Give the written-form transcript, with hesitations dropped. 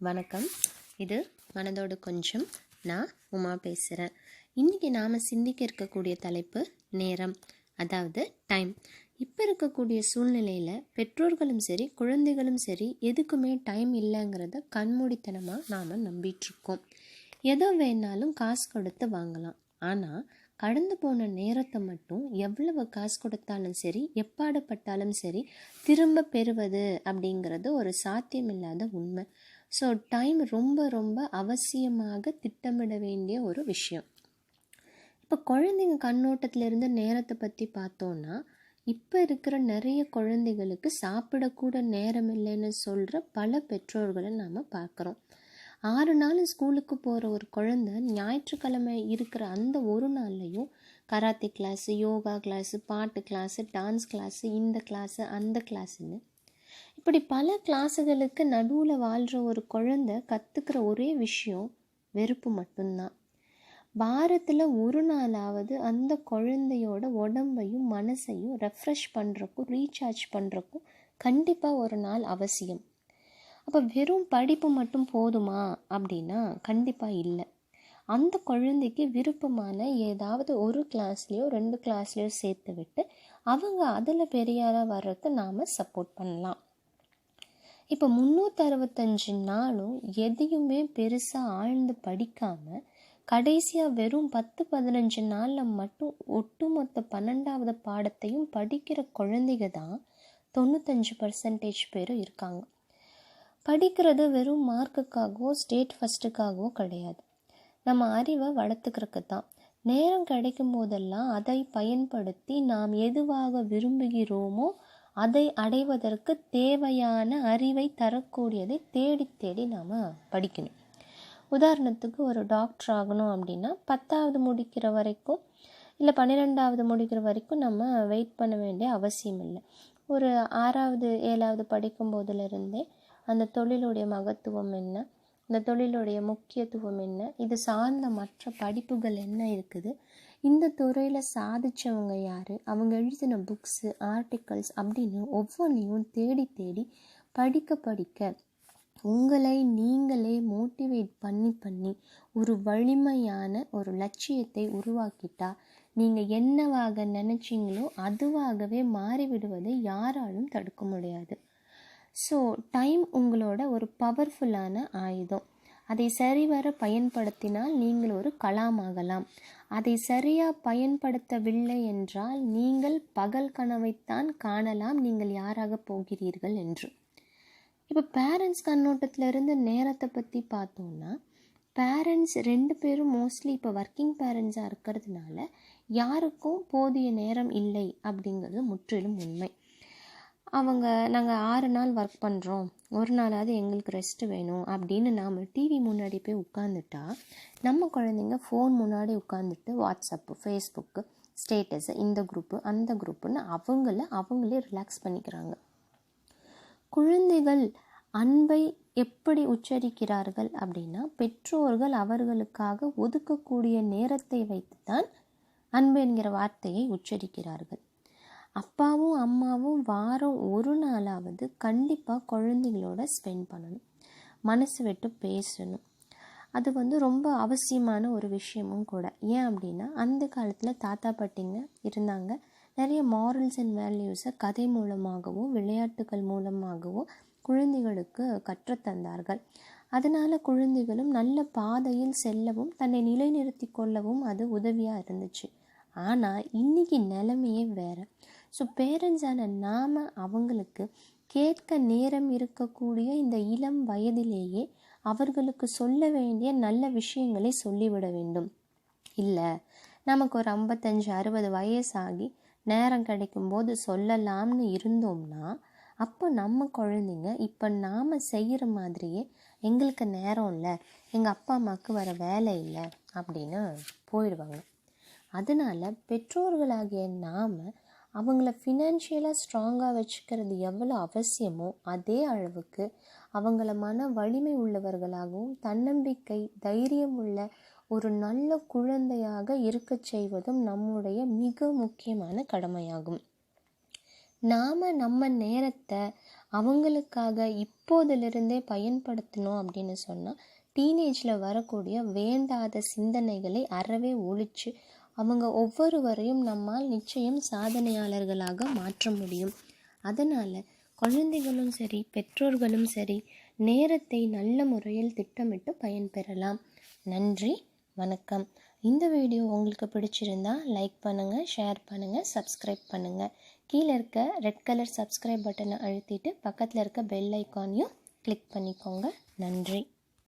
வணக்கம். இது மனதோடு கொஞ்சம். நான் உமா பேசுகிறேன். இன்றைக்கி நாம் சிந்திக்க இருக்கக்கூடிய தலைப்பு நேரம், அதாவது டைம். இப்போ இருக்கக்கூடிய சூழ்நிலையில் பெற்றோர்களும் சரி குழந்தைகளும் சரி எதுக்குமே டைம் இல்லைங்கிறத கண்மூடித்தனமாக நாம் நம்பிகிட்ருக்கோம். எதோ வேணாலும் காசு கொடுத்து வாங்கலாம். ஆனால் கடந்து போன நேரத்தை மட்டும் எவ்வளவு காசு கொடுத்தாலும் சரி எப்பாடுபட்டாலும் சரி திரும்ப பெறுவது அப்படிங்கிறது ஒரு சாத்தியமில்லாத உண்மை. ஸோ டைம் ரொம்ப ரொம்ப அவசியமாக திட்டமிட வேண்டிய ஒரு விஷயம். இப்போ குழந்தைங்க கண்ணோட்டத்திலிருந்து நேரத்தை பற்றி பார்த்தோன்னா, இப்போ இருக்கிற நிறைய குழந்தைகளுக்கு சாப்பிடக்கூட நேரம் இல்லைன்னு சொல்கிற பல பெற்றோர்களை நாம் பார்க்குறோம். 6 நாள் ஸ்கூலுக்கு போகிற ஒரு குழந்தை ஞாயிற்றுக்கிழமை இருக்கிற அந்த ஒரு நாள்லையும் கராத்தே கிளாஸு, யோகா கிளாஸு, பாட்டு கிளாஸு, டான்ஸ் கிளாஸு, இந்த கிளாஸு, அந்த கிளாஸுன்னு இப்படி பல கிளாஸுகளுக்கு நடுவில் வாழ்கிற ஒரு குழந்தை கற்றுக்கிற ஒரே விஷயம் வெறுப்பு மட்டும்தான். வாரத்தில் ஒரு நாளாவது அந்த குழந்தையோட உடம்பையும் மனசையும் ரெஃப்ரெஷ் பண்ணுறக்கும் ரீசார்ஜ் பண்ணுறக்கும் கண்டிப்பாக ஒரு நாள் அவசியம். அப்போ வெறும் படிப்பு மட்டும் போதுமா அப்படின்னா கண்டிப்பாக இல்லை. அந்த குழந்தைக்கு விருப்பமான ஏதாவது ஒரு கிளாஸ்லேயோ 2 கிளாஸ்லேயோ சேர்த்து விட்டு அவங்க அதில் பெரியாராக வர்றதுக்கு நாம் சப்போர்ட் பண்ணலாம். இப்போ 365 நாளும் எதையுமே பெருசாக ஆழ்ந்து படிக்காமல் கடைசியாக வெறும் 10-15 நாளில் மட்டும் ஒட்டுமொத்த 12வது பாடத்தையும் படிக்கிற குழந்தைங்க தான் 95% பேர் இருக்காங்க. படிக்கிறது வெறும் மார்க்குக்காகவோ ஸ்டேட் ஃபஸ்ட்டுக்காகவோ கிடையாது, நம்ம அறிவை வளர்த்துக்கிறதுக்கு தான். நேரம் கிடைக்கும் போதெல்லாம் அதை பயன்படுத்தி நாம் எதுவாக விரும்புகிறோமோ அதை அடைவதற்கு தேவையான அறிவை தரக்கூடியதை தேடி தேடி நாம் படிக்கணும். உதாரணத்துக்கு ஒரு டாக்டர் ஆகணும் அப்படின்னா 10வது முடிக்கிற வரைக்கும் இல்லை 12வது முடிக்கிற வரைக்கும் நம்ம வெயிட் பண்ண வேண்டிய அவசியம் இல்லை. ஒரு 6வது 7வது படிக்கும் போதிலிருந்தே அந்த தொழிலுடைய மகத்துவம் என்ன, இந்த தொழிலுடைய முக்கியத்துவம் என்ன, இது சார்ந்த மற்ற படிப்புகள் என்ன இருக்குது, இந்த துறையில் சாதித்தவங்க யார், அவங்க எழுதின புக்ஸு, ஆர்டிக்கல்ஸ் அப்படின்னு ஒவ்வொன்றையும் தேடி தேடி படிக்க படிக்க உங்களை நீங்களே மோட்டிவேட் பண்ணி ஒரு வலிமையான ஒரு லட்சியத்தை உருவாக்கிட்டா நீங்கள் என்னவாக நினச்சிங்களோ அதுவாகவே மாறிவிடுவதை யாராலும் தடுக்க முடியாது. ஸோ டைம் உங்களோட ஒரு பவர்ஃபுல்லான ஆயுதம். அதை சரிவர பயன்படுத்தினால் நீங்கள் ஒரு கலாமாகலாம். அதை சரியாக பயன்படுத்தவில்லை என்றால் நீங்கள் பகல் கனவைத்தான் காணலாம் நீங்கள் யாராக போகிறீர்கள் என்று. இப்போ பேரண்ட்ஸ் கண்ணோட்டத்திலிருந்து நேரத்தை பற்றி பார்த்தோன்னா, பேரண்ட்ஸ் 2 பேரும் மோஸ்ட்லி இப்போ ஒர்க்கிங் பேரண்ட்ஸாக இருக்கிறதுனால யாருக்கும் போதிய நேரம் இல்லை அப்படிங்கிறது முற்றிலும் உண்மை. நாங்கள் 6 நாள் ஒர்க் பண்ணுறோம், ஒரு நாளாவது எங்களுக்கு ரெஸ்ட்டு வேணும் அப்படின்னு நாம் டிவி முன்னாடி போய் உட்காந்துட்டா நம்ம குழந்தைங்க ஃபோன் முன்னாடி உட்காந்துட்டு வாட்ஸ்அப்பு, ஃபேஸ்புக்கு, ஸ்டேட்டஸு, இந்த குரூப்பு அந்த குரூப்புன்னு அவங்களே ரிலாக்ஸ் பண்ணிக்கிறாங்க. குழந்தைகள் அன்பை எப்படி உச்சரிக்கிறார்கள் அப்படின்னா, பெற்றோர்கள் அவர்களுக்காக ஒதுக்கக்கூடிய நேரத்தை வைத்துத்தான் அன்பு என்கிற வார்த்தையை உச்சரிக்கிறார்கள். அப்பாவும் அம்மாவும் வாரம் ஒரு நாளாவது கண்டிப்பாக குழந்தைகளோட ஸ்பெண்ட் பண்ணணும், மனசு விட்டு பேசணும். அது ரொம்ப அவசியமான ஒரு விஷயமும் கூட. ஏன் அப்படின்னா அந்த காலத்தில் தாத்தா பாட்டிங்க இருந்தாங்க, நிறைய மாரல்ஸ் அண்ட் வேல்யூஸை கதை மூலமாகவும் விளையாட்டுகள் மூலமாகவும் குழந்தைகளுக்கு கற்றுத்தந்தார்கள். அதனால் குழந்தைகளும் நல்ல பாதையில் செல்லவும் தன்னை நிலைநிறுத்தி கொள்ளவும் அது உதவியாக இருந்துச்சு. ஆனால் இன்றைக்கி நிலைமையே வேறு. ஸோ பேரண்ட்ஸான நாம் அவங்களுக்கு கேட்க நேரம் இருக்கக்கூடிய இந்த இளம் வயதிலேயே அவர்களுக்கு சொல்ல வேண்டிய நல்ல விஷயங்களை சொல்லிவிட வேண்டும். இல்லை நமக்கு ஒரு 55-60 வயசாகி நேரம் கிடைக்கும்போது சொல்லலாம்னு இருந்தோம்னா அப்போ நம்ம குழந்தைங்க இப்போ நாம் செய்கிற மாதிரியே எங்களுக்கு நேரம் இல்லை, எங்கள் அப்பா அம்மாவுக்கு வர வேலை இல்லை அப்படின்னு போயிடுவாங்க. அதனால் பெற்றோர்களாகிய நாம் அவங்கள ஃபினான்ஷியலாக ஸ்ட்ராங்காக வச்சுக்கிறது எவ்வளோ அவசியமோ அதே அளவுக்கு அவங்கள மன வலிமை உள்ளவர்களாகவும் தன்னம்பிக்கை தைரியம் உள்ள ஒரு நல்ல குழந்தையாக இருக்க செய்வதும் நம்முடைய மிக முக்கியமான கடமையாகும். நாம் நம்ம நேரத்தை அவங்களுக்காக இப்போதிலிருந்தே பயன்படுத்தணும் அப்படின்னு சொன்னால் டீனேஜில் வரக்கூடிய வேண்டாத சிந்தனைகளை அறவே ஒழித்து அவங்க ஒவ்வொருவரையும் நம்மால் நிச்சயம் சாதனையாளர்களாக மாற்ற முடியும். அதனால் குழந்தைகளும் சரி பெற்றோர்களும் சரி நேரத்தை நல்ல முறையில் திட்டமிட்டு பயன்பெறலாம். நன்றி, வணக்கம். இந்த வீடியோ உங்களுக்கு பிடிச்சிருந்தா லைக் பண்ணுங்கள், ஷேர் பண்ணுங்கள், சப்ஸ்கிரைப் பண்ணுங்கள். கீழே இருக்க ரெட் கலர் சப்ஸ்கிரைப் பட்டனை அழுத்திட்டு பக்கத்தில் இருக்க பெல் ஐக்கானையும் கிளிக் பண்ணிக்கோங்க. நன்றி.